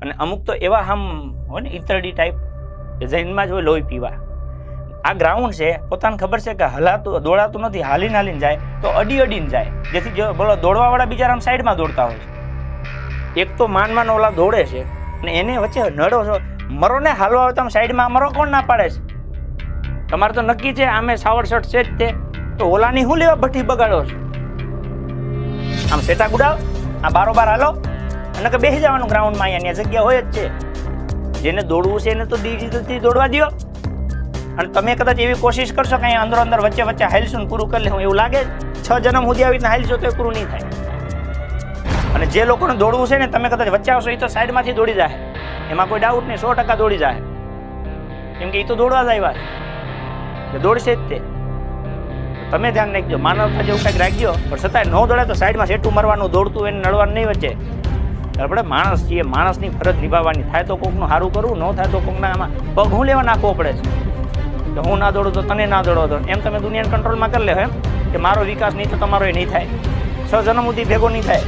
અને અમુક તો એવા આમ હોય ને ઈતરડી ટાઈપ કે જૈનમાં જ હોય લોહી પીવા. આ ગ્રાઉન્ડ છે, પોતાને ખબર છે કે હલાતું દોડાતું નથી, હાલીને હાલીને જાય તો અડીને જાય, જેથી જો બોલો દોડવાવાળા બિચારા આમ સાઈડમાં દોડતા હોય છે. એક તો માન ઓલા દોડે છે અને એને વચ્ચે નડો છો, મરો ને હાલવા આવે તો આમ સાઈડમાં મરો કોણ ના પાડે છે? તમારે તો નક્કી છે આમે સાવર શર્ટ છે જ તે, તો ઓલાની શું લેવા ભઠ્ઠી બગાડો છો? આમ સેટા ગુડાવ, આ બારોબાર હાલો અને કે બેસી જવાનું ગ્રાઉન્ડમાં. અહીંયા જગ્યા હોય જ છે. જેને દોડવું છે એને તો ડિજિટલથી દોડવા દો. અને તમે કદાચ એવી કોશિશ કરશો કે અહીંયા અંદર વચ્ચે હાલશું ને પૂરું કરી લેવું, એવું લાગે 6 જન્મ સુધી આવી રીતના હાલશો તો એ પૂરું નહીં થાય. અને જે લોકોને દોડવું છે ને, તમે કદાચ વચ્ચે આવશો એ તો સાઈડમાંથી દોડી જાય, એમાં કોઈ ડાઉટ નહીં, 100% દોડી જાય. કેમ કે એ તો દોડવા જ આવ્યા છે, દોડશે જ તે. તમે ધ્યાન રાખજો, માનવતા જેવું કંઈક રાખજો, પણ છતાંય ન દોડે તો સાઈડમાં સેટું મરવાનું, દોડતું એને નડવાનું નહીં વચ્ચે. આપણે માણસ છીએ, માણસની ફરજ નિભાવવાની. થાય તો કોકનું સારું કરવું, ન થાય તો કોકના આમાં પગ હું લેવા નાખવો પડે છે કે હું ના દોડું તો તને ના દોડવા દો. એમ તમે દુનિયાને કંટ્રોલમાં કરી લે એમ કે મારો વિકાસ નહીં તો તમારો એ નહીં થાય, 6 જન્મ સુધી ભેગો નહીં થાય.